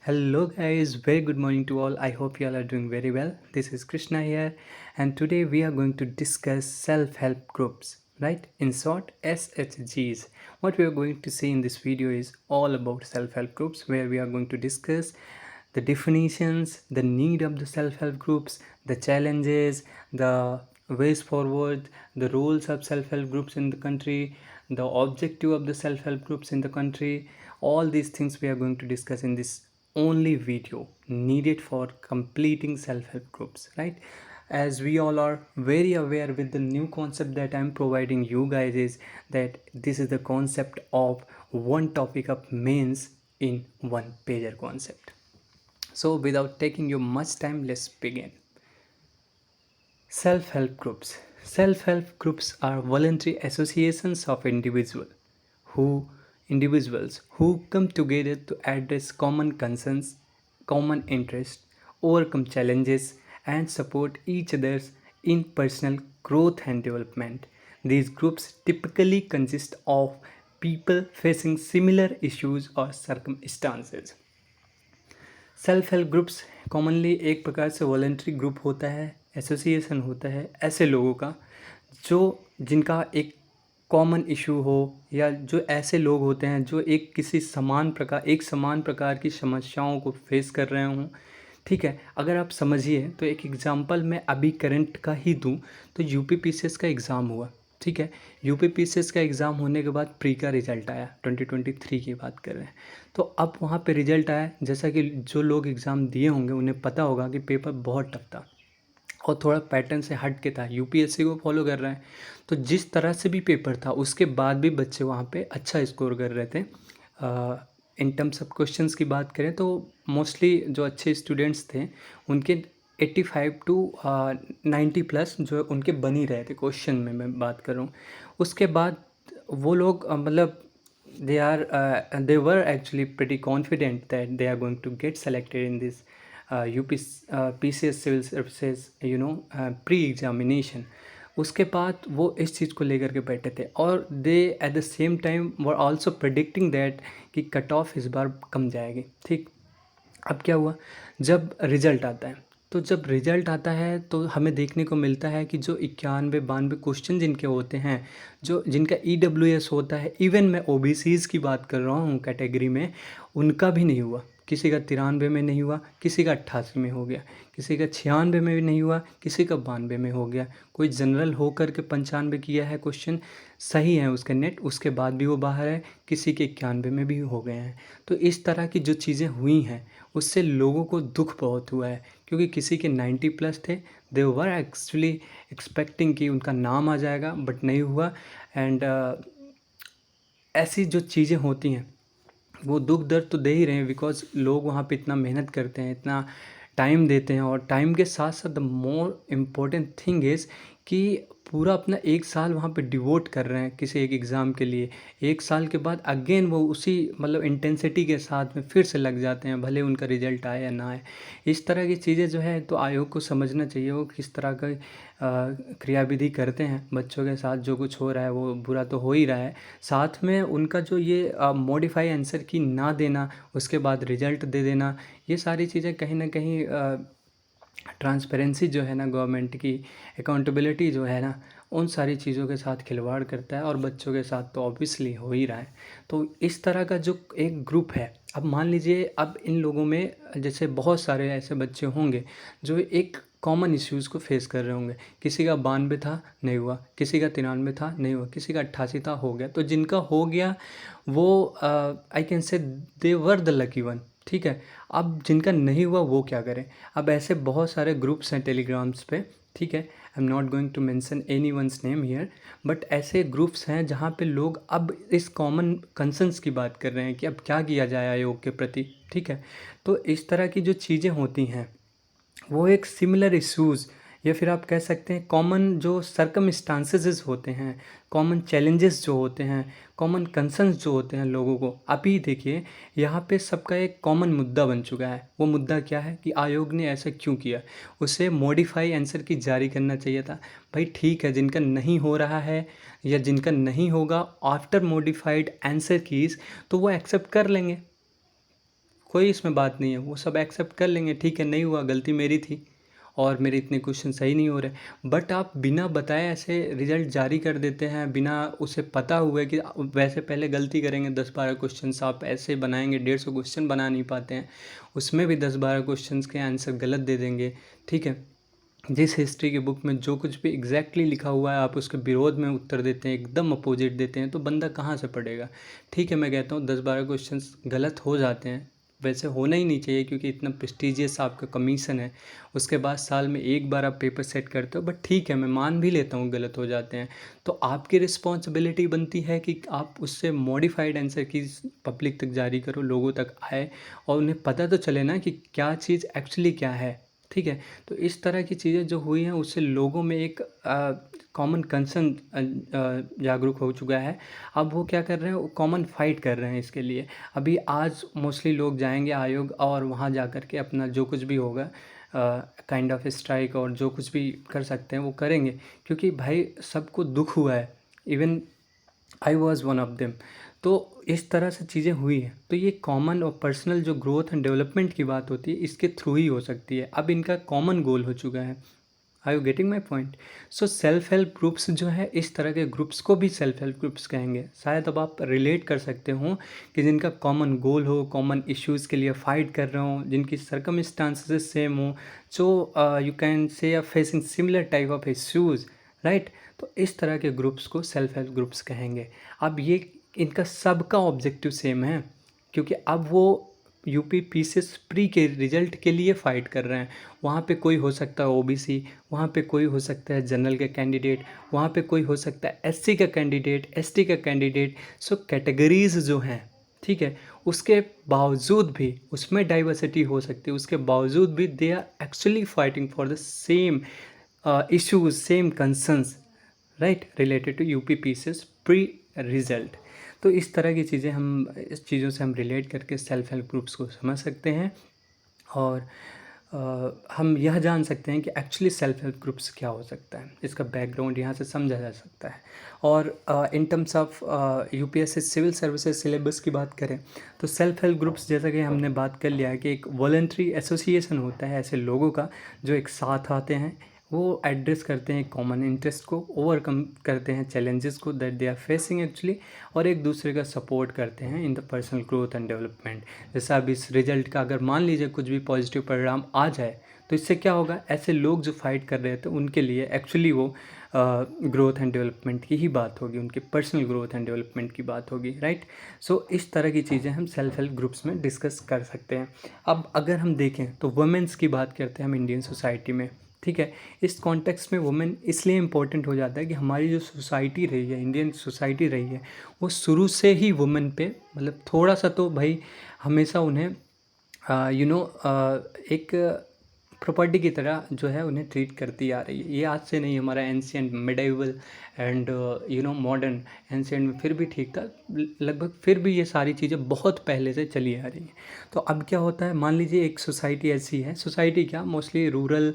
Hello, guys. Very good morning to all. I hope you all are doing very well. This is Krishna here, and today we are going to discuss self help groups, right? In short, SHGs. What we are going to see in this video is all about self help groups, where we are going to discuss the definitions, the need of the self help groups, the challenges, the ways forward, the roles of self help groups in the country, the objective of the self help groups in the country. All these things we are going to discuss in this only video needed for completing self-help groups, right? As we all are very aware with the new concept that I'm providing you guys is that this is the concept of one topic of mains in one pager concept. So without taking you much time, let's begin. Self-help groups. Self-help groups are voluntary associations of individuals who come together to address common concerns, common interests, overcome challenges, and support each other in personal growth and development. These groups typically consist of people facing similar issues or circumstances. Self help groups commonly एक प्रकार से voluntary group होता है, association होता है ऐसे लोगों का जो जिनका एक कॉमन इशू हो, या जो ऐसे लोग होते हैं जो एक समान प्रकार की समस्याओं को फेस कर रहे हों। ठीक है, अगर आप समझिए तो एक एग्जांपल मैं अभी करंट का ही दूं तो यूपीपीसीएस का एग्ज़ाम हुआ। ठीक है, यूपीपीसीएस का एग्ज़ाम होने के बाद प्री का रिजल्ट आया, 2023 की बात कर रहे हैं। तो अब वहाँ पे रिजल्ट आया, जैसा कि जो लोग एग्ज़ाम दिए होंगे उन्हें पता होगा कि पेपर बहुत टफ था और थोड़ा पैटर्न से हट के था, यूपीएससी को फॉलो कर रहे हैं। तो जिस तरह से भी पेपर था उसके बाद भी बच्चे वहाँ पे अच्छा स्कोर कर रहे थे। इन टर्म्स ऑफ क्वेश्चंस की बात करें तो मोस्टली जो अच्छे स्टूडेंट्स थे उनके 85 टू 90 प्लस जो उनके बन ही रहे थे क्वेश्चन में, मैं बात कर रहा हूँ। उसके बाद वो लोग मतलब they were actually pretty confident that they are going to get selected in this PCS civil services pre examination. उसके बाद वो इस चीज़ को लेकर के बैठे थे और they at the same time were also predicting that कि कट ऑफ इस बार कम जाएगी। ठीक, अब क्या हुआ, जब रिज़ल्ट आता है तो जब रिज़ल्ट आता है तो हमें देखने को मिलता है कि जो 91-92 क्वेश्चन जिनके होते हैं, जो जिनका EWS होता है, इवन मैं OBCs की बात कर रहा हूँ कैटेगरी में, उनका भी नहीं हुआ। किसी का 93 में नहीं हुआ, किसी का 88 में हो गया, किसी का 96 में भी नहीं हुआ, किसी का 92 में हो गया। कोई जनरल होकर के 95 किया है, क्वेश्चन सही है उसका नेट, उसके बाद भी वो बाहर है, किसी के 91 में भी हो गए हैं। तो इस तरह की जो चीज़ें हुई हैं उससे लोगों को दुख बहुत हुआ है, क्योंकि किसी के 90 प्लस थे, दे वर एक्चुअली एक्सपेक्टिंग कि उनका नाम आ जाएगा, बट नहीं हुआ। एंड ऐसी जो चीज़ें होती हैं वो दुख दर्द तो दे ही रहे हैं, बिकॉज लोग वहाँ पे इतना मेहनत करते हैं, इतना टाइम देते हैं, और टाइम के साथ साथ the more important thing is कि पूरा अपना एक साल वहाँ पे डिवोट कर रहे हैं किसी एक एग्ज़ाम के लिए। एक साल के बाद अगेन वो उसी मतलब इंटेंसिटी के साथ में फिर से लग जाते हैं, भले उनका रिजल्ट आए या ना आए। इस तरह की चीज़ें जो है तो आयोग को समझना चाहिए वो किस तरह का क्रियाविधि करते हैं बच्चों के साथ। जो कुछ हो रहा है वो बुरा तो हो ही रहा है, साथ में उनका जो ये मॉडिफाई आंसर की ना देना, उसके बाद रिजल्ट दे देना, ये सारी चीज़ें कहीं ना कहीं ट्रांसपेरेंसी जो है ना, गवर्नमेंट की अकाउंटेबिलिटी जो है ना, उन सारी चीज़ों के साथ खिलवाड़ करता है, और बच्चों के साथ तो ऑब्वियसली हो ही रहा है। तो इस तरह का जो एक ग्रुप है, अब मान लीजिए अब इन लोगों में जैसे बहुत सारे ऐसे बच्चे होंगे जो एक कॉमन इश्यूज़ को फेस कर रहे होंगे। किसी का 92 था, नहीं हुआ, किसी का 93 था, नहीं हुआ, किसी का 88 था, हो गया। तो जिनका हो गया वो I can say they were the lucky one. ठीक है, अब जिनका नहीं हुआ वो क्या करें। अब ऐसे बहुत सारे ग्रुप्स हैं टेलीग्राम्स पे, ठीक है, I am not going to mention anyone's name here, but ऐसे ग्रुप्स हैं जहाँ पे लोग अब इस कॉमन कंसर्न्स की बात कर रहे हैं कि अब क्या किया जाए आयोग के प्रति। ठीक है, तो इस तरह की जो चीज़ें होती हैं वो एक सिमिलर इश्यूज़, या फिर आप कह सकते हैं कॉमन जो सर्कमस्टांसेस होते हैं, कॉमन चैलेंजेस जो होते हैं, कॉमन कंसर्न्स जो होते हैं लोगों को, अभी देखिए यहाँ पे सबका एक कॉमन मुद्दा बन चुका है। वो मुद्दा क्या है कि आयोग ने ऐसा क्यों किया, उसे मॉडिफाई आंसर की जारी करना चाहिए था। भाई ठीक है, जिनका नहीं हो रहा है या जिनका नहीं होगा आफ्टर मॉडिफाइड आंसर कीज़, तो वो एक्सेप्ट कर लेंगे, कोई इसमें बात नहीं है, वो सब एक्सेप्ट कर लेंगे, ठीक है नहीं हुआ, गलती मेरी थी और मेरे इतने क्वेश्चन सही नहीं हो रहे। बट आप बिना बताए ऐसे रिजल्ट जारी कर देते हैं, बिना उसे पता हुए कि वैसे पहले गलती करेंगे 10-12 क्वेश्चन आप ऐसे बनाएंगे, 150 क्वेश्चन बना नहीं पाते हैं, उसमें भी 10-12 क्वेश्चन के आंसर गलत दे देंगे, ठीक है। जिस हिस्ट्री की बुक में जो कुछ भी एग्जैक्टली लिखा हुआ है आप उसके विरोध में उत्तर देते हैं, एकदम अपोजिट देते हैं, तो बंदा कहाँ से पढ़ेगा। ठीक है, मैं कहता हूँ 10-12 क्वेश्चंस गलत हो जाते हैं, वैसे होना ही नहीं चाहिए क्योंकि इतना प्रेस्टिजियस आपका कमीशन है, उसके बाद साल में एक बार आप पेपर सेट करते हो। बट ठीक है, मैं मान भी लेता हूँ गलत हो जाते हैं, तो आपकी रिस्पॉन्सिबिलिटी बनती है कि आप उससे मॉडिफाइड आंसर की पब्लिक तक जारी करो, लोगों तक आए और उन्हें पता तो चले ना कि क्या चीज़ एक्चुअली क्या है, ठीक है। तो इस तरह की चीज़ें जो हुई हैं उससे लोगों में एक कॉमन कंसर्न जागरूक हो चुका है। अब वो क्या कर रहे हैं, वो कॉमन फाइट कर रहे हैं इसके लिए। अभी आज मोस्टली लोग जाएंगे आयोग और वहाँ जा कर के अपना जो कुछ भी होगा काइंड ऑफ स्ट्राइक और जो कुछ भी कर सकते हैं वो करेंगे, क्योंकि भाई सबको दुख हुआ है, even I was one of them. तो इस तरह से चीज़ें हुई हैं, तो ये कॉमन और पर्सनल जो ग्रोथ एंड डेवलपमेंट की बात होती है इसके थ्रू ही हो सकती है। अब इनका कॉमन गोल हो चुका है। Are you getting my point. So self help groups जो है, इस तरह के ग्रुप्स को भी सेल्फ हेल्प ग्रुप्स कहेंगे। शायद अब आप रिलेट कर सकते हो कि जिनका कॉमन गोल हो, कॉमन इश्यूज़ के लिए फ़ाइट कर रहे हो, जिनकी सर्कमस्टांसेस सेम हो, जो you can say are facing similar type of issues, right. तो इस तरह के ग्रुप्स को सेल्फ हेल्प ग्रुप्स कहेंगे। अब ये इनका सबका ऑब्जेक्टिव सेम है, क्योंकि अब वो यूपी पीसीएस प्री के रिजल्ट के लिए फ़ाइट कर रहे हैं। वहाँ पे कोई हो सकता है ओबीसी, वहाँ पे कोई हो सकता है जनरल का कैंडिडेट, वहाँ पे कोई हो सकता है एससी का कैंडिडेट, एसटी का कैंडिडेट। सो कैटेगरीज जो हैं, ठीक है, उसके बावजूद भी उसमें डाइवर्सिटी हो सकती है, उसके बावजूद भी they are actually fighting for the same issues, same concerns, right, related to UP PCS pre result. तो इस तरह की चीज़ें हम, इस चीज़ों से हम रिलेट करके सेल्फ हेल्प ग्रुप्स को समझ सकते हैं और हम यह जान सकते हैं कि एक्चुअली सेल्फ हेल्प ग्रुप्स क्या हो सकता है, इसका बैकग्राउंड यहाँ से समझा जा सकता है। और in terms of UPSC civil services syllabus की बात करें तो सेल्फ हेल्प ग्रुप्स, जैसा कि हमने बात कर लिया है कि एक वॉलंटरी एसोसिएशन होता है ऐसे लोगों का जो एक साथ आते हैं, वो एड्रेस करते हैं कॉमन इंटरेस्ट को, ओवरकम करते हैं चैलेंजेस को that they are facing actually, और एक दूसरे का सपोर्ट करते हैं in the personal growth and development. जैसा अब इस रिजल्ट का अगर मान लीजिए कुछ भी पॉजिटिव परिणाम आ जाए तो इससे क्या होगा, ऐसे लोग जो फाइट कर रहे थे उनके लिए एक्चुअली वो ग्रोथ एंड डेवलपमेंट की ही बात होगी, उनके पर्सनल ग्रोथ एंड डेवलपमेंट की बात होगी, राइट। सो इस तरह की चीज़ें हम सेल्फ हेल्प ग्रुप्स में डिस्कस कर सकते हैं। अब अगर हम देखें तो वुमेन्स की बात करते हैं हम इंडियन सोसाइटी में, ठीक है। इस कॉन्टेक्स्ट में वुमेन इसलिए इम्पोर्टेंट हो जाता है कि हमारी जो सोसाइटी रही है, इंडियन सोसाइटी रही है, वो शुरू से ही वुमेन पे मतलब थोड़ा सा तो भाई हमेशा उन्हें एक प्रॉपर्टी की तरह जो है उन्हें ट्रीट करती आ रही है। ये आज से नहीं, हमारा ancient medieval and modern ancient में फिर भी ठीक था लगभग, फिर भी ये सारी चीज़ें बहुत पहले से चली आ रही हैं। तो अब क्या होता है, मान लीजिए एक सोसाइटी ऐसी है, सोसाइटी क्या मोस्टली रूरल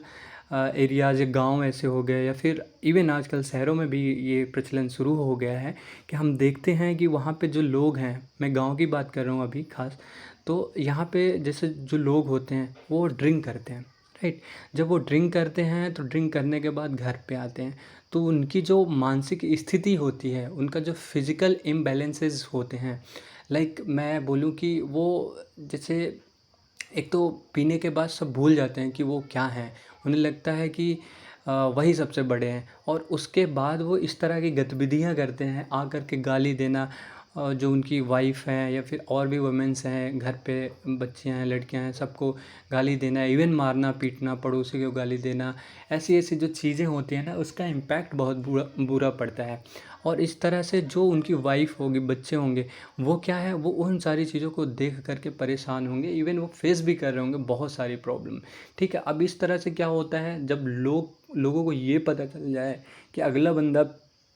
एरियाज, गांव ऐसे हो गए, या फिर इवन आजकल शहरों में भी ये प्रचलन शुरू हो गया है कि हम देखते हैं कि वहाँ पे जो लोग हैं, मैं गांव की बात कर रहा हूँ अभी खास, तो यहाँ पे जैसे जो लोग होते हैं वो ड्रिंक करते हैं, राइट। जब वो ड्रिंक करते हैं तो ड्रिंक करने के बाद घर पे आते हैं, तो उनकी जो मानसिक स्थिति होती है, उनका जो फिज़िकल इम्बैलेंसेस होते हैं, लाइक मैं बोलूँ कि वो जैसे एक तो पीने के बाद सब भूल जाते हैं कि वो क्या हैं, उन्हें लगता है कि वही सबसे बड़े हैं, और उसके बाद वो इस तरह की गतिविधियां करते हैं, आकर के गाली देना, जो उनकी वाइफ हैं या फिर और भी वुमेन्स हैं घर पे, बच्चियां हैं, लड़कियां हैं, सबको गाली देना, इवन मारना पीटना, पड़ोसी को गाली देना, ऐसी ऐसी जो चीज़ें होती हैं ना, उसका इम्पैक्ट बहुत बुरा बुरा पड़ता है। और इस तरह से जो उनकी वाइफ होगी, बच्चे होंगे, वो क्या है, वो उन सारी चीज़ों को देख करके परेशान होंगे, इवन वो फेस भी कर रहे होंगे बहुत सारी प्रॉब्लम, ठीक है। अब इस तरह से क्या होता है, जब लोगों को ये पता चल जाए कि अगला बंदा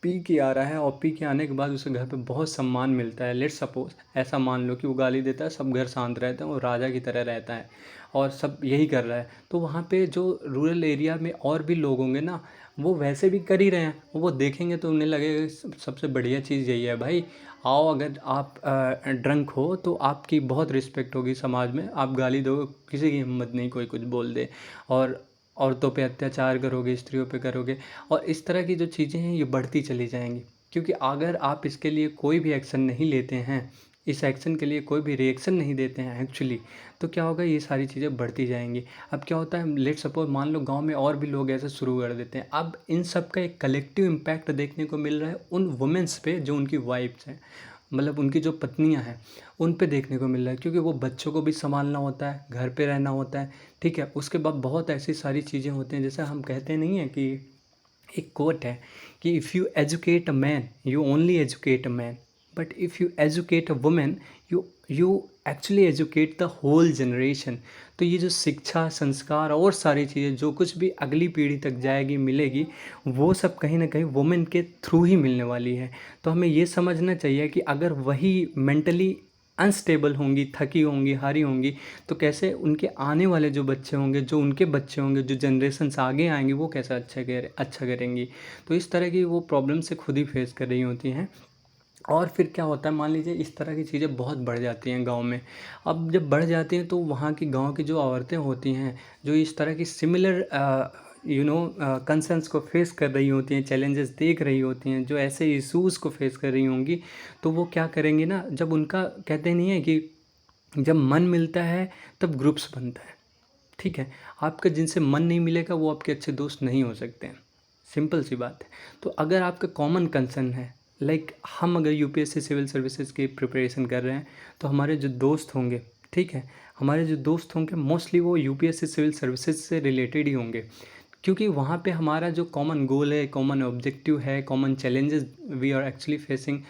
पी के आ रहा है और पी के आने के बाद उसे घर पे बहुत सम्मान मिलता है। लेट्स सपोज ऐसा मान लो कि वो गाली देता है, सब घर शांत रहते हैं, वो राजा की तरह रहता है और सब यही कर रहा है। तो वहाँ पे जो रूरल एरिया में और भी लोग होंगे ना, वो वैसे भी कर ही रहे हैं, वो देखेंगे तो उन्हें लगेगा कि सबसे बढ़िया चीज़ यही है भाई। आओ, अगर आप ड्रंक हो तो आपकी बहुत रिस्पेक्ट होगी समाज में, आप गाली दो, किसी की हिम्मत नहीं कोई कुछ बोल दे। और औरतों पे अत्याचार करोगे, स्त्रियों पे करोगे, और इस तरह की जो चीज़ें हैं ये बढ़ती चली जाएंगी। क्योंकि अगर आप इसके लिए कोई भी एक्शन नहीं लेते हैं, इस एक्शन के लिए कोई भी रिएक्शन नहीं देते हैं एक्चुअली, तो क्या होगा, ये सारी चीज़ें बढ़ती जाएंगी। अब क्या होता है, लेट सपोज मान लो गांव में और भी लोग ऐसे शुरू कर देते हैं। अब इन सब का एक कलेक्टिव इम्पैक्ट देखने को मिल रहा है उन वुमेन्स पे जो उनकी वाइफ्स हैं, मतलब उनकी जो पत्नियां हैं, उन पे देखने को मिल रहा है। क्योंकि वो बच्चों को भी संभालना होता है, घर पे रहना होता है, ठीक है। उसके बाद बहुत ऐसी सारी चीज़ें होती हैं, जैसे हम कहते नहीं हैं कि एक कोट है कि if you educate a man you only educate a man, but if you educate a women you actually educate the whole generation. तो ये जो शिक्षा, संस्कार और सारी चीज़ें जो कुछ भी अगली पीढ़ी तक जाएगी, मिलेगी, वो सब कहीं ना कहीं वुमेन के थ्रू ही मिलने वाली है। तो हमें ये समझना चाहिए कि अगर वही मेंटली अनस्टेबल होंगी, थकी होंगी, हारी होंगी, तो कैसे उनके आने वाले जो बच्चे होंगे, जो उनके बच्चे होंगे, जो जनरेशन्स आगे आएंगे, वो कैसा अच्छा करेंगी। तो इस तरह की वो प्रॉब्लम से खुद ही फेस कर रही होती हैं। और फिर क्या होता है, मान लीजिए इस तरह की चीज़ें बहुत बढ़ जाती हैं गांव में। अब जब बढ़ जाती हैं तो वहाँ की गांव की जो औरतें होती हैं, जो इस तरह की सिमिलर कंसर्न्स को फेस कर रही होती हैं, चैलेंजेस देख रही होती हैं, जो ऐसे इश्यूज़ को फेस कर रही होंगी, तो वो क्या करेंगी ना, जब उनका कहते नहीं है कि जब मन मिलता है तब ग्रुप्स बनता है, ठीक है। आपका जिनसे मन नहीं मिलेगा वो आपके अच्छे दोस्त नहीं हो सकते हैं, सिंपल सी बात है। तो अगर आपका कॉमन कंसर्न है, लाइक हम अगर यूपीएससी सिविल सर्विसेज की प्रिपरेशन कर रहे हैं, तो हमारे जो दोस्त होंगे, ठीक है, हमारे जो दोस्त होंगे मोस्टली वो यूपीएससी सिविल सर्विसेज से रिलेटेड ही होंगे। क्योंकि वहाँ पे हमारा जो कॉमन गोल है, कॉमन ऑब्जेक्टिव है, common challenges we are actually facing,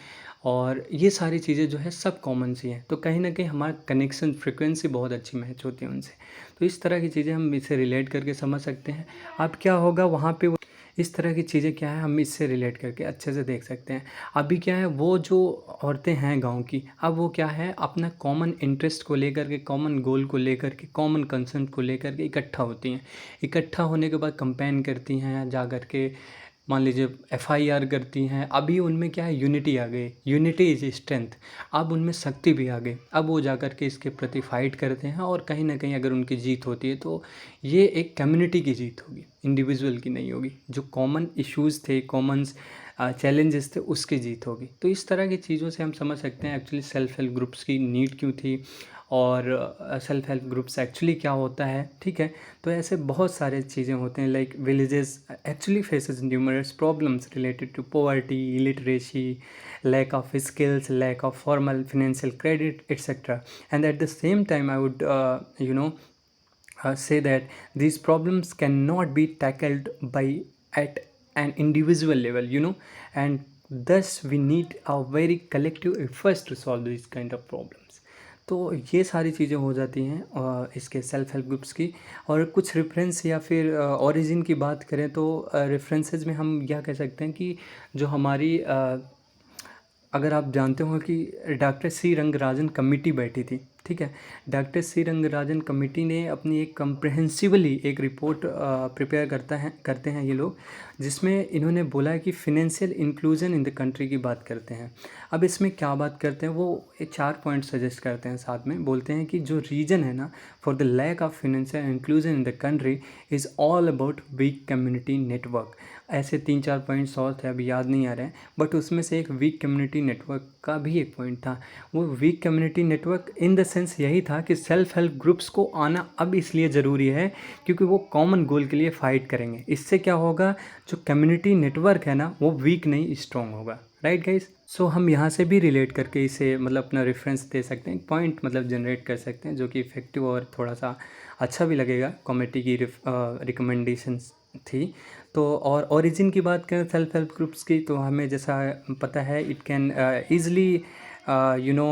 और ये सारी चीज़ें जो है सब कॉमन सी हैं। तो कहीं ना कहीं हमारा कनेक्शन फ्रिक्वेंसी बहुत अच्छी मैच होती है उनसे। तो इस तरह की चीज़ें हम इसे रिलेट करके समझ सकते हैं। अब क्या होगा वहाँ पे, वो इस तरह की चीज़ें क्या है, हम इससे रिलेट करके अच्छे से देख सकते हैं। अभी क्या है, वो जो औरतें हैं गांव की, अब वो क्या है, अपना कॉमन इंटरेस्ट को लेकर के, कॉमन गोल को लेकर के, कॉमन कंसर्न को लेकर के इकट्ठा होती हैं। इकट्ठा होने के बाद कंपेन करती हैं जा कर के, मान लीजिए एफआईआर करती हैं। अभी उनमें क्या है, यूनिटी आ गई, यूनिटी इज स्ट्रेंथ। अब उनमें शक्ति भी आ गई, अब वो जा कर के इसके प्रति फाइट करते हैं, और कहीं ना कहीं अगर उनकी जीत होती है तो ये एक कम्युनिटी की जीत होगी, इंडिविजुअल की नहीं होगी। जो कॉमन इश्यूज़ थे, कॉमन चैलेंजेस थे, उसकी जीत होगी। तो इस तरह की चीज़ों से हम समझ सकते हैं एक्चुअली सेल्फ हेल्प ग्रुप्स की नीड क्यों थी, और सेल्फ हेल्प ग्रुप्स एक्चुअली क्या होता है, ठीक है। तो ऐसे बहुत सारे चीज़ें होते हैं, like villages actually faces numerous problems related to poverty, illiteracy, lack of skills, lack of formal financial credit, etc. And at the same time I would say that these problems cannot be tackled by at an individual level, and thus we need a very collective efforts to solve these kind of problems. तो ये सारी चीज़ें हो जाती हैं इसके self help groups की। और कुछ रेफरेंस या फिर ओरिजिन की बात करें तो रेफरेंसेस में हम क्या कह सकते हैं कि जो हमारी अगर आप जानते हो कि डॉक्टर सी रंगराजन कमेटी बैठी थी, ठीक है। डॉक्टर सी रंगराजन कमेटी ने अपनी एक कम्प्रहेंसिवली एक रिपोर्ट प्रिपेयर करते हैं ये लोग, जिसमें इन्होंने बोला है कि financial inclusion in the country की बात करते हैं। अब इसमें क्या बात करते हैं, वो ये 4 पॉइंट सजेस्ट करते हैं, साथ में बोलते हैं कि जो रीज़न है ना for the lack of financial inclusion in the country is all about weak community network. ऐसे 3-4 पॉइंट्स और थे, अभी याद नहीं आ रहे हैं, बट उसमें से एक वीक कम्युनिटी नेटवर्क का भी एक पॉइंट था। वो weak community network in the sense यही था कि सेल्फ हेल्प ग्रुप्स को आना अब इसलिए ज़रूरी है क्योंकि वो कॉमन गोल के लिए फ़ाइट करेंगे। इससे क्या होगा, जो कम्युनिटी नेटवर्क है ना वो वीक नहीं स्ट्रॉन्ग होगा, राइट गाइस। सो हम यहाँ से भी रिलेट करके इसे मतलब अपना रेफरेंस दे सकते हैं, पॉइंट मतलब जनरेट कर सकते हैं, जो कि इफेक्टिव और थोड़ा सा अच्छा भी लगेगा। कमेटी की रिकमेंडेशंस थी। तो और ओरिजिन की बात करें सेल्फ हेल्प ग्रुप्स की, तो हमें जैसा पता है it can easily you know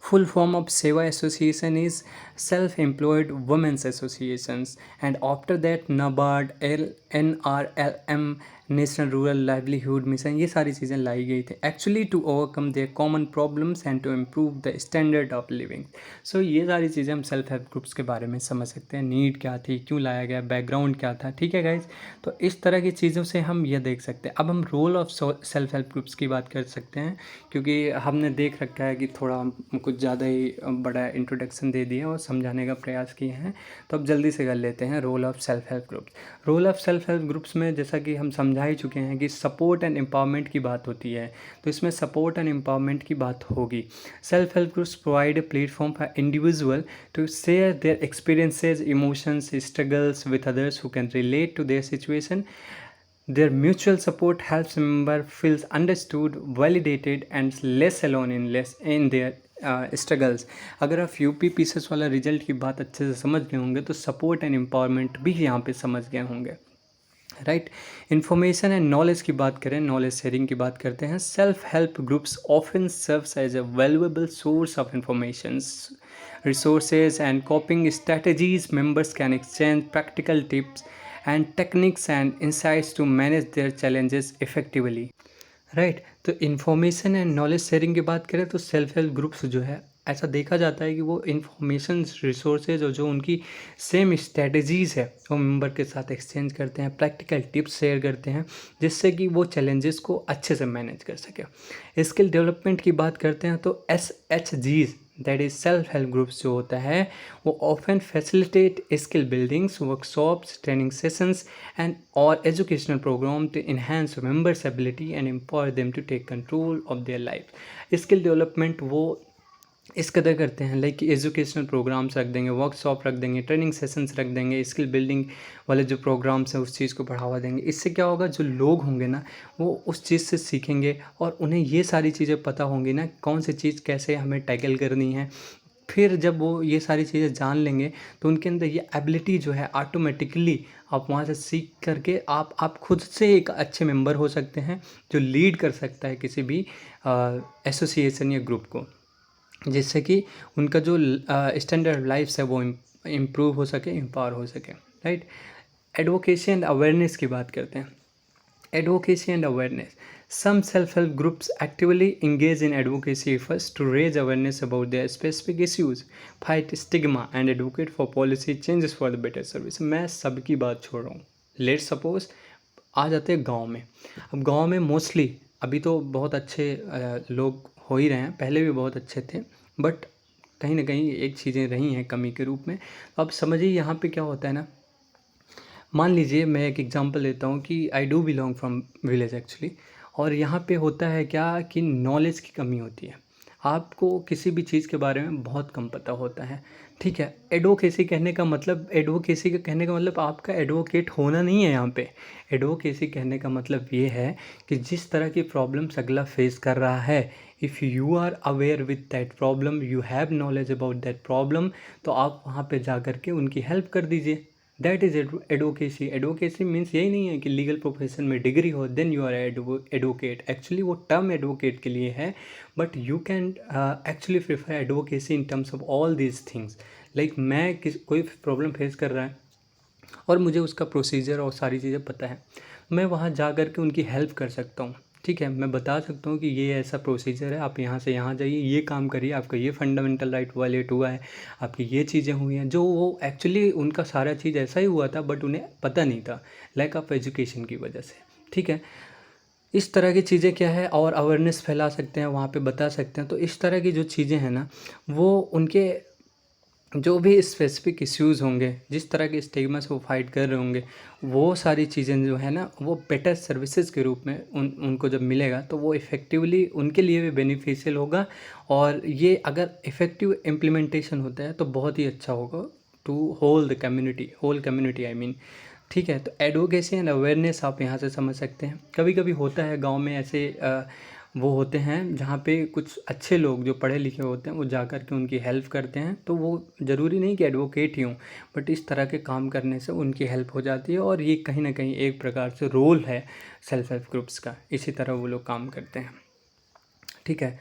full form of Seva Association is Self-Employed Women's Associations, and after that NABARD, NRLM, national rural livelihood mission, ये सारी चीज़ें लाई गई थी actually to overcome their common problems and to improve the standard of living. So ये सारी चीज़ें हम सेल्फ हेल्प ग्रुप्स के बारे में समझ सकते हैं, नीड क्या थी, क्यों लाया गया, बैकग्राउंड क्या था। ठीक है गाइज, तो इस तरह की चीज़ों से हम ये देख सकते हैं। अब हम role of self help groups की बात कर सकते हैं, क्योंकि हमने देख रखा है कि थोड़ा हम कुछ ज़्यादा ही बड़ा इंट्रोडक्शन दे दिया और समझाने का प्रयास किए हैं, तो अब जल्दी से कर लेते हैं role of self help groups. Role of self help groups में जैसा कि हम समझा ही चुके हैं कि सपोर्ट एंड एम्पावरमेंट की बात होती है, तो इसमें सपोर्ट एंड एम्पावरमेंट की बात होगी। Self help groups provide a platform for individual to share their experiences, emotions, struggles with others who can relate to their situation. Their mutual support helps member feels understood, validated and less alone in their struggles। अगर आप UP pieces वाला result की बात अच्छे से समझ गए होंगे तो सपोर्ट एंड एम्पावरमेंट भी यहाँ पे समझ गए होंगे, राइट। इन्फॉर्मेशन एंड नॉलेज की बात करें, नॉलेज शेयरिंग की बात करते हैं। Self help groups often serves as a valuable source of informations, resources and coping strategies। Members can exchange practical tips and techniques and insights to manage their challenges effectively, right. तो information and knowledge sharing की बात करें तो self help groups जो है, ऐसा देखा जाता है कि वो इन्फॉर्मेशन रिसोर्सेज और जो उनकी सेम स्ट्रेटजीज़ है वो मेंबर के साथ एक्सचेंज करते हैं, प्रैक्टिकल टिप्स शेयर करते हैं, जिससे कि वो चैलेंजेस को अच्छे से मैनेज कर सके। स्किल डेवलपमेंट की बात करते हैं तो SHGs, that is self help groups जो होता है वो often facilitate skill buildings, workshops, training sessions and और educational program to enhance members ability and empower them to take control of their life. Skill development वो इस कदर करते हैं, लाइक एजुकेशनल प्रोग्राम्स रख देंगे, वर्कशॉप रख देंगे, ट्रेनिंग सेशंस रख देंगे, स्किल बिल्डिंग वाले जो प्रोग्राम्स हैं उस चीज़ को बढ़ावा देंगे। इससे क्या होगा, जो लोग होंगे ना वो उस चीज़ से सीखेंगे और उन्हें ये सारी चीज़ें पता होंगी ना कौन सी चीज़ कैसे हमें टैकल करनी है। फिर जब वो ये सारी चीज़ें जान लेंगे तो उनके अंदर ये एबिलिटी जो है ऑटोमेटिकली आप वहाँ से सीख करके आप खुद से एक अच्छे मेंबर हो सकते हैं जो लीड कर सकता है किसी भी एसोसिएशन या ग्रुप को, जिससे कि उनका जो स्टैंडर्ड लाइफ है वो इम्प्रूव हो सके, एम्पावर हो सके, राइट। एडवोकेसी एंड अवेयरनेस की बात करते हैं। Advocacy and awareness, some self-help groups actively engage in advocacy efforts to raise awareness about their specific issues, fight stigma and advocate for policy changes for the better service। मैं सबकी बात छोड़ रहा हूँ, लेट्स सपोज आ जाते हैं गांव में। अब गांव में मोस्टली अभी तो बहुत अच्छे लोग हो ही रहे हैं, पहले भी बहुत अच्छे थे, बट कहीं ना कहीं एक चीज़ें रही हैं कमी के रूप में। अब समझिए यहाँ पे क्या होता है ना, मान लीजिए मैं एक एग्जांपल लेता हूँ कि I do belong from village actually, और यहाँ पे होता है क्या कि नॉलेज की कमी होती है, आपको किसी भी चीज़ के बारे में बहुत कम पता होता है। ठीक है, एडवोकेसी कहने का मतलब, एडवोकेसी का कहने का मतलब आपका एडवोकेट होना नहीं है यहाँ पे। एडवोकेसी कहने का मतलब ये है कि जिस तरह की प्रॉब्लम्स अगला फेस कर रहा है, if you are aware with that problem, you have knowledge about that problem, तो आप वहाँ पे जा कर के उनकी हेल्प कर दीजिए। That is advocacy. Advocacy means यही नहीं है कि लीगल प्रोफेशन में डिग्री हो then you are advocate. Actually वो टर्म एडवोकेट के लिए है, but you can actually prefer advocacy in terms of all these things. Like मैं कोई प्रॉब्लम फेस कर रहा है और मुझे उसका प्रोसीजर और सारी चीज़ें पता है, मैं वहाँ जा कर के उनकी हेल्प कर सकता हूँ। ठीक है, मैं बता सकता हूँ कि ये ऐसा प्रोसीजर है, आप यहाँ से यहाँ जाइए, ये काम करिए, आपका ये फंडामेंटल राइट वायलेट हुआ है, आपकी ये चीज़ें हुई हैं, जो वो एक्चुअली उनका सारा चीज़ ऐसा ही हुआ था बट उन्हें पता नहीं था, लैक ऑफ एजुकेशन की वजह से। ठीक है, इस तरह की चीज़ें क्या है, और अवेयरनेस फैला सकते हैं, वहाँ पे बता सकते हैं। तो इस तरह की जो चीज़ें हैं ना, वो उनके जो भी स्पेसिफिक इश्यूज़ होंगे, जिस तरह के स्टिग्मा से वो फाइट कर रहे होंगे, वो सारी चीज़ें जो है ना वो बेटर सर्विसेज के रूप में उनको जब मिलेगा तो वो इफ़ेक्टिवली उनके लिए भी बेनिफिशियल होगा। और ये अगर इफ़ेक्टिव इम्प्लीमेंटेशन होता है तो बहुत ही अच्छा होगा to whole community I mean. ठीक है, तो एडवोकेसी एंड अवेयरनेस आप यहाँ से समझ सकते हैं। कभी कभी होता है गांव में ऐसे वो होते हैं जहाँ पे कुछ अच्छे लोग जो पढ़े लिखे होते हैं वो जा कर के उनकी हेल्प करते हैं, तो वो ज़रूरी नहीं कि एडवोकेट ही हों, बट इस तरह के काम करने से उनकी हेल्प हो जाती है, और ये कहीं ना कहीं एक प्रकार से रोल है सेल्फ हेल्प ग्रुप्स का, इसी तरह वो लोग काम करते हैं। ठीक है,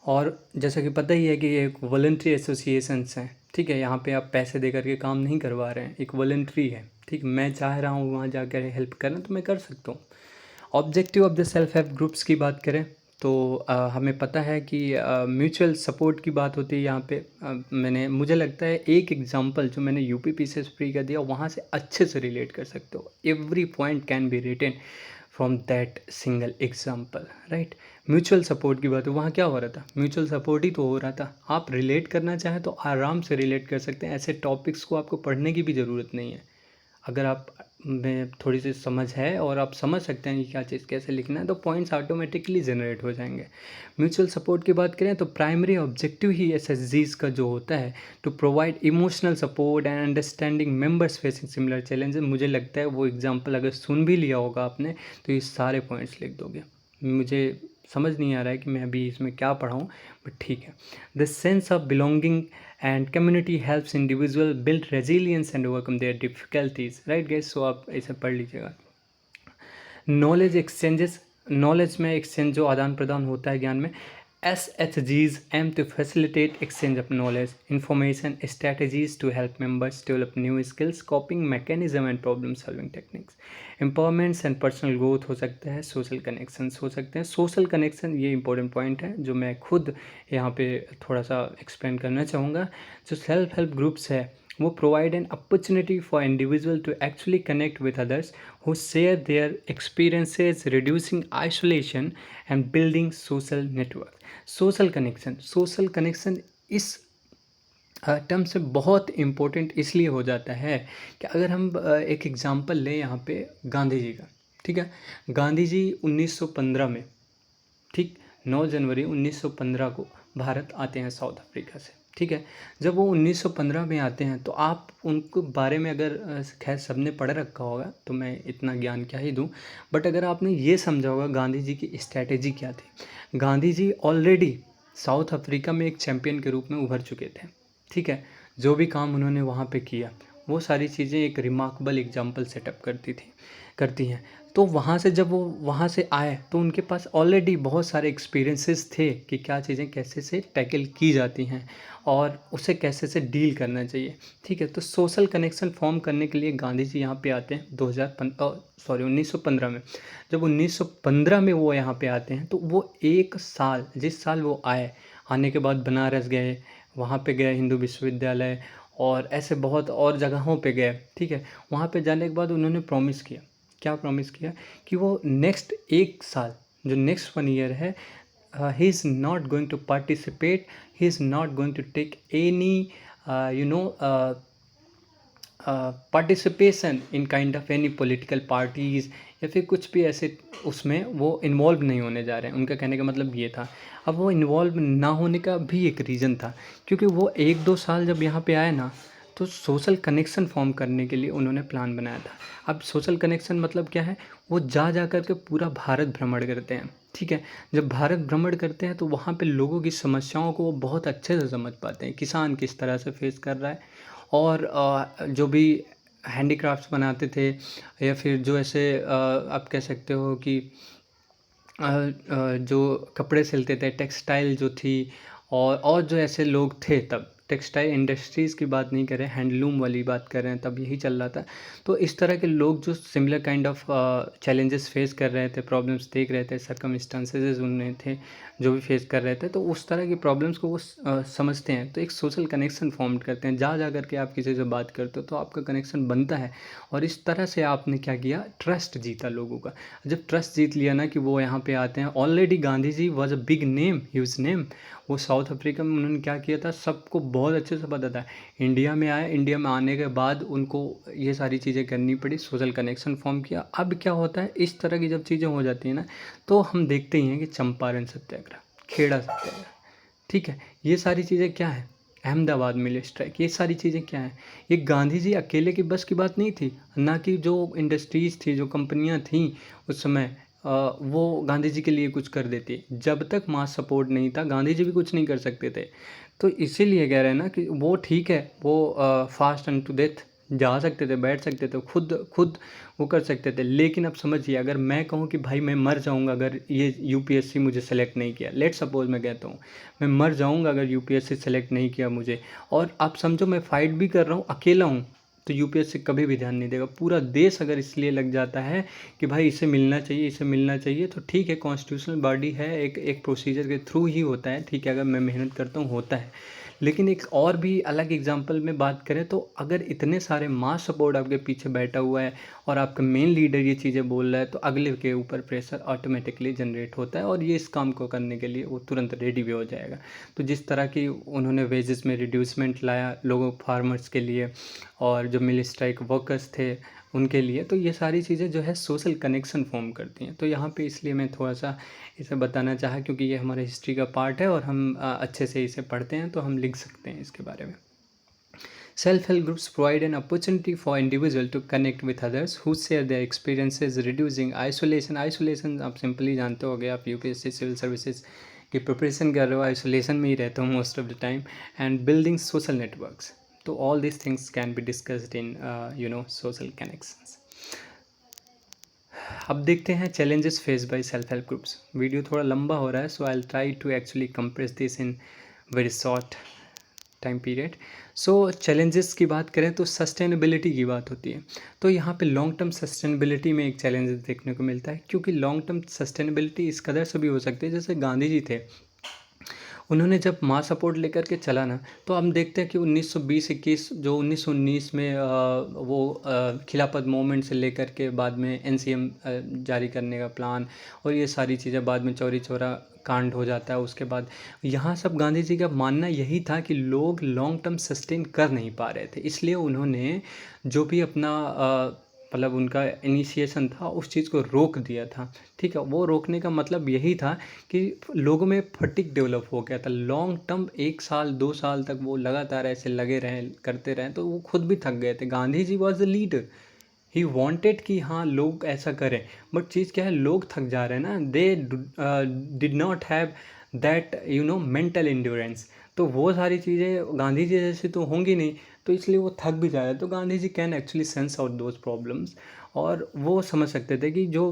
और जैसा कि पता ही है कि ये एक वॉलंटरी एसोसिएशंस हैं। ठीक है, यहाँ पे आप पैसे दे करके काम नहीं करवा रहे हैं, एक वॉलंटरी है। ठीक, मैं चाह रहा हूँ वहाँ जाकर हेल्प करना तो मैं कर सकता हूँ। Objective of the self help groups की बात करें तो हमें पता है कि म्यूचुअल सपोर्ट की बात होती है यहाँ पे। मुझे लगता है एक एग्जांपल जो मैंने यूपी पीसीएस फ्री का दिया वहाँ से अच्छे से रिलेट कर सकते हो। Every point can be written from that single example, right. Mutual support की बात है, वहाँ क्या हो रहा था, म्यूचुअल सपोर्ट ही तो हो रहा था। आप रिलेट करना चाहें तो आराम से रिलेट कर सकते हैं, ऐसे टॉपिक्स को आपको पढ़ने की भी ज़रूरत नहीं है। अगर आप में थोड़ी सी समझ है और आप समझ सकते हैं कि क्या चीज़ कैसे लिखना है तो पॉइंट्स ऑटोमेटिकली जनरेट हो जाएंगे। म्यूचुअल सपोर्ट की बात करें तो प्राइमरी ऑब्जेक्टिव ही एसएचजीज का जो होता है to provide emotional support and understanding members facing similar challenges. मुझे लगता है वो एग्जांपल अगर सुन भी लिया होगा आपने तो ये सारे पॉइंट्स लिख दोगे। मुझे समझ नहीं आ रहा है कि मैं अभी इसमें क्या पढ़ाऊँ, बट ठीक है। The sense of belonging and community helps individual build resilience and overcome their difficulties, right guys? So आप इसे पढ़ लीजिएगा। नॉलेज एक्सचेंजेस, नॉलेज में एक्सचेंज जो आदान प्रदान होता है ज्ञान में, S H Gs aim to facilitate exchange of knowledge information strategies to help members develop new skills coping mechanism and problem solving techniques. Empowerments and personal growth हो सकता है, सोशल कनेक्शंस हो सकते हैं। सोशल कनेक्शन ये important point है जो मैं खुद यहाँ पे थोड़ा सा एक्सप्लेन करना चाहूँगा। जो सेल्फ हेल्प ग्रुप्स है वो provide an opportunity for individual to actually connect with others who share their experiences, reducing isolation and building social network. social connection इस टर्म से बहुत इम्पोर्टेंट इसलिए हो जाता है कि अगर हम एक एग्जांपल लें यहाँ पे गांधी जी का, ठीक है। गांधी जी 1915 में, ठीक, 9 जनवरी 1915 को भारत आते हैं साउथ अफ्रीका से, ठीक है। जब वो 1915 में आते हैं तो आप उनको बारे में अगर खैर सबने पढ़ रखा होगा तो मैं इतना ज्ञान क्या ही दूं, बट अगर आपने ये समझा होगा गांधी जी की स्ट्रैटेजी क्या थी। Gandhi ji already south Africa में एक चैम्पियन के रूप में उभर चुके थे, ठीक है। जो भी काम उन्होंने वहाँ पे किया वो सारी चीज़ें एक रिमार्केबल एग्जाम्पल सेटअप करती हैं। तो वहाँ से जब वो वहाँ से आए तो उनके पास ऑलरेडी बहुत सारे एक्सपीरियंसेस थे कि क्या चीज़ें कैसे से टैकल की जाती हैं और उसे कैसे से डील करना चाहिए, ठीक है। तो सोशल कनेक्शन फॉर्म करने के लिए गांधी जी यहाँ पे आते हैं 1915 में। जब 1915 में वो यहाँ पे आते हैं तो वो एक साल, जिस साल वो आने के बाद बनारस गए, वहाँ पे गए हिंदू विश्वविद्यालय और ऐसे बहुत और जगहों पे गए, ठीक है। वहाँ पे जाने के बाद उन्होंने प्रॉमिस किया, क्या प्रॉमिस किया कि वो नेक्स्ट एक साल जो नेक्स्ट 1 ईयर है he is not going to participate, he is not going to take any participation in kind of any political parties या फिर कुछ भी ऐसे, उसमें वो इन्वॉल्व नहीं होने जा रहे हैं। उनका कहने का मतलब ये था। अब वो इन्वॉल्व ना होने का भी एक रीज़न था क्योंकि वो 1-2 साल जब यहाँ पे आए ना तो सोशल कनेक्शन फॉर्म करने के लिए उन्होंने प्लान बनाया था। अब सोशल कनेक्शन मतलब क्या है, वो जा कर के पूरा भारत भ्रमण करते हैं, ठीक है। जब भारत भ्रमण करते हैं तो वहाँ पे लोगों की समस्याओं को वो बहुत अच्छे से समझ पाते हैं, किसान किस तरह से फेस कर रहा है और जो भी हैंडीक्राफ्ट्स बनाते थे या फिर जो ऐसे आप कह सकते हो कि जो कपड़े सिलते थे, टेक्सटाइल जो थी और जो ऐसे लोग थे तब, टेक्सटाइल इंडस्ट्रीज़ की बात नहीं कर रहे हैं, हैंडलूम वाली बात कर रहे हैं, तब यही चल रहा था। तो इस तरह के लोग जो similar kind of challenges face कर रहे थे, प्रॉब्लम्स देख रहे थे, सर्कमस्टांसेस उनमें थे जो भी फेस कर रहे थे, तो उस तरह की प्रॉब्लम्स को वो समझते हैं। तो एक सोशल कनेक्शन फॉर्म करते हैं, जा करके आप किसी से बात करते हो तो आपका कनेक्शन बनता है और इस तरह से आपने क्या किया, ट्रस्ट जीता लोगों का। जब ट्रस्ट जीत लिया ना कि वो यहाँ पे आते हैं, already Gandhi ji was a big name, huge name. वो साउथ अफ्रीका में उन्होंने क्या किया था सबको बहुत अच्छे से पता था। इंडिया में आए, इंडिया में आने के बाद उनको ये सारी चीज़ें करनी पड़ी, सोशल कनेक्शन फॉर्म किया। अब क्या होता है, इस तरह की जब चीज़ें हो जाती हैं ना तो हम देखते ही हैं कि चंपारण सत्याग्रह, खेड़ा सत्याग्रह, ठीक है, ये सारी चीज़ें क्या है, अहमदाबाद मिल स्ट्राइक, ये सारी चीज़ें क्या हैं, ये गांधी जी अकेले की बस की बात नहीं थी। ना कि जो इंडस्ट्रीज़ थी, जो कंपनियां थीं उस समय वो गांधी जी के लिए कुछ कर देती। जब तक मास सपोर्ट नहीं था गांधी जी भी कुछ नहीं कर सकते थे। तो इसीलिए कह रहे हैं ना कि वो ठीक है, वो फास्ट एंड टू डेथ जा सकते थे, बैठ सकते थे, खुद वो कर सकते थे। लेकिन अब समझिए, अगर मैं कहूँ कि भाई मैं मर जाऊँगा अगर ये यूपीएससी मुझे सेलेक्ट नहीं किया, लेट सपोज मैं कहता हूँ मैं मर जाऊँगा अगर यूपीएससी सेलेक्ट नहीं किया मुझे, और आप समझो मैं फ़ाइट भी कर रहा हूँ, अकेला हूँ, तो यूपीएससी कभी भी ध्यान नहीं देगा। पूरा देश अगर इसलिए लग जाता है कि भाई इसे मिलना चाहिए, इसे मिलना चाहिए, तो ठीक है, कॉन्स्टिट्यूशनल बॉडी है, एक प्रोसीजर के थ्रू ही होता है, ठीक है, अगर मैं मेहनत करता हूँ होता है। लेकिन एक और भी अलग एग्जांपल में बात करें तो अगर इतने सारे मास सपोर्ट आपके पीछे बैठा हुआ है और आपका मेन लीडर ये चीज़ें बोल रहा है, तो अगले के ऊपर प्रेशर ऑटोमेटिकली जनरेट होता है और ये इस काम को करने के लिए वो तुरंत रेडी भी हो जाएगा। तो जिस तरह की उन्होंने वेजेस में रिड्यूसमेंट लाया लोगों फार्मर्स के लिए और जो मिल स्ट्राइक वर्कर्स थे उनके लिए, तो ये सारी चीज़ें जो है सोशल कनेक्शन फॉर्म करती हैं। तो यहाँ पे इसलिए मैं थोड़ा सा इसे बताना चाहा, क्योंकि ये हमारे हिस्ट्री का पार्ट है और हम अच्छे से इसे पढ़ते हैं तो हम लिख सकते हैं इसके बारे में। Self help groups provide an opportunity for individual to connect with others who share their experiences, reducing isolation. Isolation आप सिंपली जानते होगे, आप यूपीएससी सिविल सर्विसेज की प्रिपरेशन कर रहे हो, आइसोलेशन में ही रहते हो most of the time, and building social networks. तो all this things can be discussed in social connections. अब देखते हैं challenges face by self help groups. Video थोड़ा लंबा हो रहा है, so I will try to actually compress this in very short time period. So challenges की बात करें तो सस्टेनेबिलिटी की बात होती है। तो यहाँ पे लॉन्ग टर्म सस्टेनेबिलिटी में एक चैलेंज देखने को मिलता है, क्योंकि लॉन्ग टर्म सस्टेनेबिलिटी इस कदर से भी हो सकती है, जैसे गांधी जी थे, उन्होंने जब मास सपोर्ट लेकर के चला ना, तो हम देखते हैं कि 1920-21 जो 1919 में वो खिलाफत मूवमेंट से लेकर के बाद में एनसीएम जारी करने का प्लान और ये सारी चीज़ें, बाद में चौरी चौरा कांड हो जाता है। उसके बाद यहाँ सब गांधी जी का मानना यही था कि लोग लॉन्ग टर्म सस्टेन कर नहीं पा रहे थे, इसलिए उन्होंने जो भी अपना मतलब उनका इनिशिएशन था उस चीज़ को रोक दिया था। ठीक है, वो रोकने का मतलब यही था कि लोगों में फटिग डेवलप हो गया था। लॉन्ग टर्म 1 साल 2 साल तक वो लगातार ऐसे लगे रहें, करते रहें, तो वो खुद भी थक गए थे। Gandhi ji was the leader, he wanted कि हाँ लोग ऐसा करें, बट चीज़ क्या है, लोग थक जा रहे हैं ना, they did not have that mental endurance. तो वो सारी चीज़ें गांधी जी जैसे तो होंगी नहीं, तो इसलिए वो थक भी जा रहे हैं। तो Gandhi ji can actually sense out those problems, और वो समझ सकते थे कि जो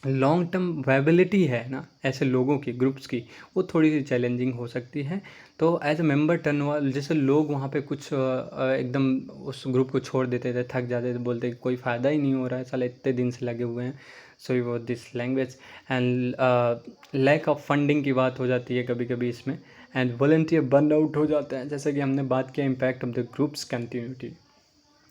लॉन्ग टर्म वायबिलिटी है ना ऐसे लोगों की, ग्रुप्स की, वो थोड़ी सी चैलेंजिंग हो सकती है। तो एज ए मेंबर टर्न जैसे लोग वहाँ पे कुछ एकदम उस ग्रुप को छोड़ देते थे, थक जाते थे, बोलते कि कोई फ़ायदा ही नहीं हो रहा है, साला इतने दिन से लगे हुए हैं। सो वो this language and lack of funding की बात हो जाती है कभी कभी इसमें, एंड वॉलंटियर बर्न आउट हो जाते हैं, जैसे कि हमने बात किया impact of the groups continuity,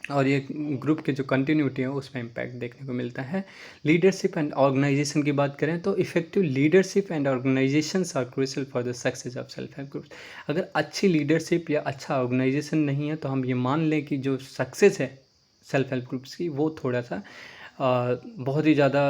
और ये ग्रुप की जो कंटिन्यूटी है उसमें इम्पैक्ट देखने को मिलता है। लीडरशिप एंड ऑर्गेनाइजेशन की बात करें तो effective leadership and organisations are crucial for the success of self help groups. अगर अच्छी लीडरशिप या अच्छा ऑर्गेनाइजेशन नहीं है तो हम ये मान लें कि जो सक्सेस है सेल्फ हेल्प ग्रुप्स की वो थोड़ा सा बहुत ही ज़्यादा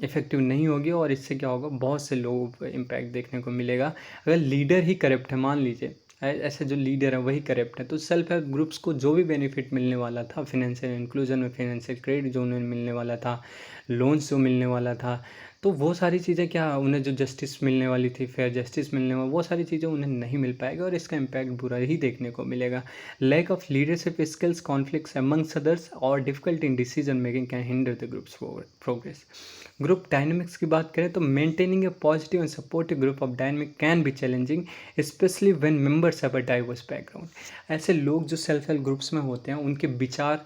इफेक्टिव नहीं होगी, और इससे क्या होगा, बहुत से लोगों पर इम्पैक्ट देखने को मिलेगा। अगर लीडर ही करप्ट है, मान लीजिए ऐसे जो लीडर है वही करप्ट है, तो सेल्फ हेल्प ग्रुप्स को जो भी बेनिफिट मिलने वाला था, फिनेंशियल इंक्लूजन में फिनेंशियल क्रेडिट जो उन्हें मिलने वाला था, लोन्स जो मिलने वाला था, तो वो सारी चीज़ें क्या, उन्हें जो जस्टिस मिलने वाली थी, फेयर जस्टिस मिलने वाली, वो सारी चीज़ें उन्हें नहीं मिल पाएगी और इसका इम्पैक्ट बुरा ही देखने को मिलेगा। Lack of leadership skills, conflicts amongst others और difficult in decision making can hinder the groups progress. Group dynamics की बात करें तो maintaining a positive and supportive group of dynamic can be challenging, specially when members have a diverse background. ऐसे लोग जो self help groups में होते हैं उनके विचार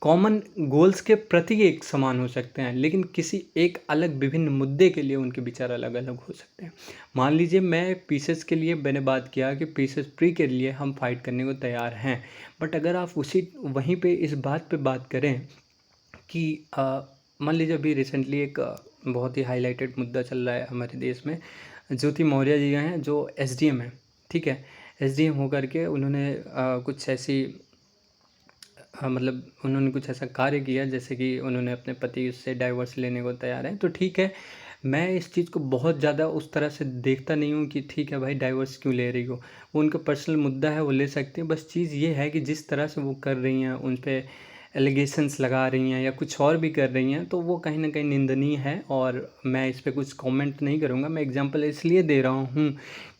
कॉमन गोल्स के प्रति एक समान हो सकते हैं, लेकिन किसी एक अलग विभिन्न मुद्दे के लिए उनके विचार अलग अलग हो सकते हैं। मान लीजिए मैं पीसेस के लिए मैंने बात किया कि पीसेस फ्री के लिए हम फाइट करने को तैयार हैं, बट अगर आप उसी वहीं पे इस बात पे बात करें कि मान लीजिए अभी रिसेंटली एक बहुत ही हाईलाइटेड मुद्दा चल रहा है हमारे देश में, ज्योति मौर्य जी हैं जो एसडीएम हैं, ठीक है, एसडीएम होकर के उन्होंने कुछ ऐसी मतलब उन्होंने कुछ ऐसा कार्य किया जैसे कि उन्होंने अपने पति से डाइवोर्स लेने को तैयार हैं। तो ठीक है, मैं इस चीज़ को बहुत ज़्यादा उस तरह से देखता नहीं हूँ कि ठीक है भाई डाइवोर्स क्यों ले रही हो, वो उनका पर्सनल मुद्दा है, वो ले सकते हैं। बस चीज़ ये है कि जिस तरह से वो कर रही हैं, उन पे एलिगेशंस लगा रही हैं या कुछ और भी कर रही हैं, तो वो कहीं ना कहीं निंदनीय है और मैं इस पर कुछ कमेंट नहीं करूँगा। मैं एग्जांपल इसलिए दे रहा हूँ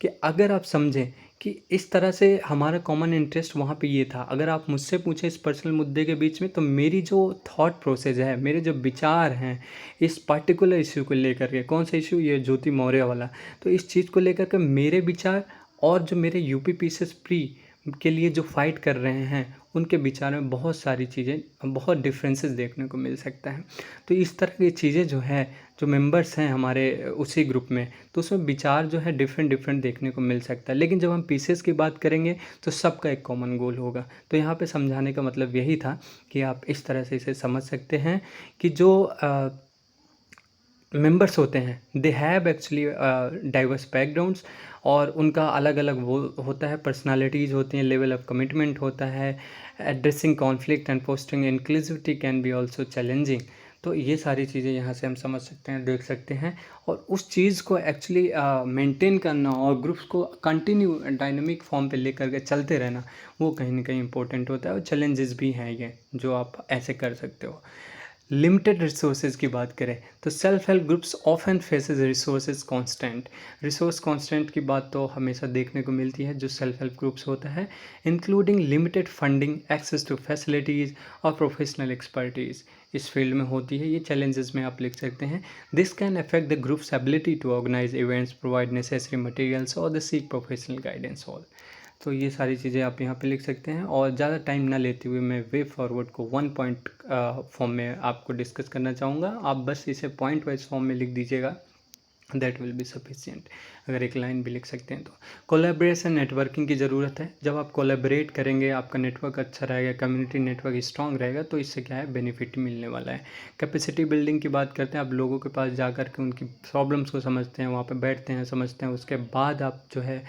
कि अगर आप समझें कि इस तरह से हमारा कॉमन इंटरेस्ट वहाँ पे ये था, अगर आप मुझसे पूछें इस पर्सनल मुद्दे के बीच में, तो मेरी जो थॉट प्रोसेस है, मेरे जो विचार हैं इस पर्टिकुलर इश्यू को लेकर के, कौन सा इश्यू, ये ज्योति मौर्य वाला, तो इस चीज़ को लेकर के मेरे विचार और जो मेरे यूपी पीसेस प्री के लिए जो फाइट कर रहे हैं उनके विचार में बहुत सारी चीज़ें, बहुत डिफरेंसेस देखने को मिल सकता है। तो इस तरह की चीज़ें जो है, जो मेंबर्स हैं हमारे उसी ग्रुप में, तो उसमें विचार जो है डिफरेंट डिफरेंट देखने को मिल सकता है। लेकिन जब हम पीसेस की बात करेंगे तो सबका एक कॉमन गोल होगा। तो यहाँ पे समझाने का मतलब यही था कि आप इस तरह से इसे समझ सकते हैं कि जो मेंबर्स होते हैं, they have actually diverse backgrounds, और उनका अलग अलग वो होता है, पर्सनालिटीज़ होती हैं, लेवल ऑफ कमिटमेंट होता है। Addressing conflict and fostering inclusivity can be also challenging. तो ये सारी चीज़ें यहाँ से हम समझ सकते हैं, देख सकते हैं। और उस चीज़ को एक्चुअली मेंटेन करना और ग्रुप्स को कंटिन्यू डायनेमिक फॉर्म पे लेकर के चलते रहना, वो कहीं ना कहीं इंपॉर्टेंट होता है। और चैलेंजेस भी हैं ये जो आप ऐसे कर सकते हो। लिमिटेड रिसोर्सेज की बात करें तो self help groups often faces resources constant. Resource constant की बात तो हमेशा देखने को मिलती है जो सेल्फ हेल्प ग्रुप्स होता है, including limited funding, access to facilities और प्रोफेशनल एक्सपर्टीज़ इस फील्ड में होती है। ये चैलेंजेस में आप लिख सकते हैं। This can affect the groups ability to organise events, provide necessary materials और the seek professional guidance all. तो ये सारी चीज़ें आप यहाँ पे लिख सकते हैं। और ज़्यादा टाइम ना लेते हुए मैं वे फॉरवर्ड को 1 पॉइंट फॉर्म में आपको डिस्कस करना चाहूँगा। आप बस इसे पॉइंट वाइज फॉर्म में लिख दीजिएगा, दैट विल बी सफिशिएंट। अगर एक लाइन भी लिख सकते हैं तो कोलैबोरेशन, नेटवर्किंग की ज़रूरत है। जब आप कोलैबोरेट करेंगे, आपका नेटवर्क अच्छा रहेगा, कम्युनिटी नेटवर्क स्ट्रांग रहेगा, तो इससे क्या है, बेनिफिट मिलने वाला है। कैपेसिटी बिल्डिंग की बात करते हैं, आप लोगों के पास जा कर के उनकी प्रॉब्लम्स को समझते हैं, वहाँ पे बैठते हैं, समझते हैं, उसके बाद आप जो है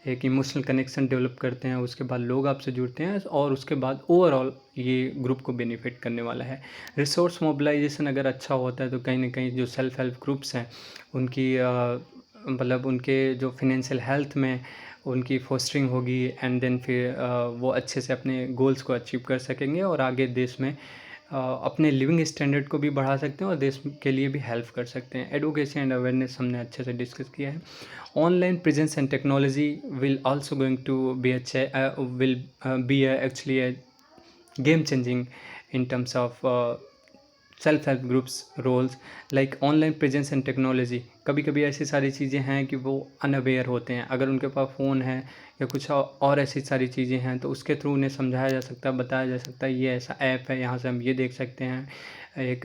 एक इमोशनल कनेक्शन डेवलप करते हैं, उसके बाद लोग आपसे जुड़ते हैं, और उसके बाद ओवरऑल ये ग्रुप को बेनिफिट करने वाला है। रिसोर्स मोबिलाइजेशन अगर अच्छा होता है तो कहीं ना कहीं जो सेल्फ हेल्प ग्रुप्स हैं उनकी मतलब उनके जो फिनेंशियल हेल्थ में उनकी फोस्टरिंग होगी, एंड देन फिर वो अच्छे से अपने गोल्स को अचीव कर सकेंगे और आगे देश में अपने लिविंग स्टैंडर्ड को भी बढ़ा सकते हैं और देश के लिए भी हेल्प कर सकते हैं। एडवोकेसी एंड अवेयरनेस हमने अच्छे से डिस्कस किया है। Online presence and technology will also going to be will be actually a game changing in terms of self help groups roles, like online presence and technology. कभी कभी ऐसी सारी चीज़ें हैं कि वो अनअवेयर होते हैं, अगर उनके पास फ़ोन है या कुछ और ऐसी सारी चीज़ें हैं तो उसके थ्रू उन्हें समझाया जा सकता है, बताया जा सकता है ये ऐसा ऐप है, यहाँ से हम ये देख सकते हैं, एक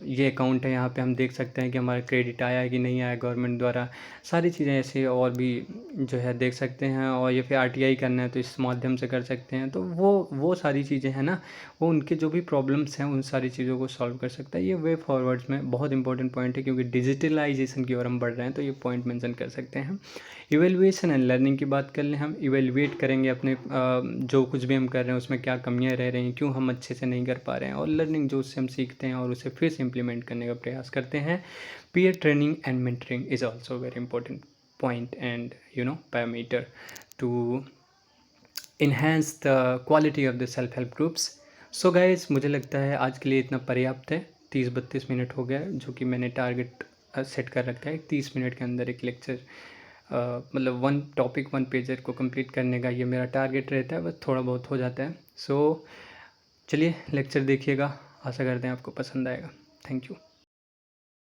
ये अकाउंट है, यहाँ पे हम देख सकते हैं कि हमारा क्रेडिट आया है कि नहीं आया गवर्नमेंट द्वारा। सारी चीज़ें ऐसे और भी जो है देख सकते हैं। और ये फिर आरटीआई करना है तो इस माध्यम से कर सकते हैं। तो वो सारी चीज़ें हैं ना, वो उनके जो भी प्रॉब्लम्स हैं उन सारी चीज़ों को सॉल्व कर सकता है। ये वे फॉरवर्ड्स में बहुत इंपॉर्टेंट पॉइंट है, क्योंकि डिजिटलाइजेशन की ओर हम बढ़ रहे हैं, तो ये पॉइंट मेंशन कर सकते हैं। इवेलुएशन एंड लर्निंग की बात कर लें, हम इवेलुएट करेंगे अपने जो कुछ भी हम कर रहे हैं उसमें क्या कमियां रह रही हैं, क्यों हम अच्छे से नहीं कर पा रहे हैं, और लर्निंग जो उससे हम सीखते हैं और उसे फिर से इम्प्लीमेंट करने का प्रयास करते हैं। Peer training and mentoring is also very important point and parameter to enhance the quality of the self help groups. So guys, मुझे लगता है आज के लिए इतना पर्याप्त है। 30-32 मिनट हो गया, जो कि मैंने टारगेट सेट कर रखा है 30 मिनट के अंदर एक लेक्चर, मतलब 1 टॉपिक 1 पेजर को कंप्लीट करने का ये मेरा टारगेट रहता है। बस थोड़ा बहुत हो जाता है। सो चलिए लेक्चर देखिएगा, आशा करते हैं आपको पसंद आएगा। Thank you.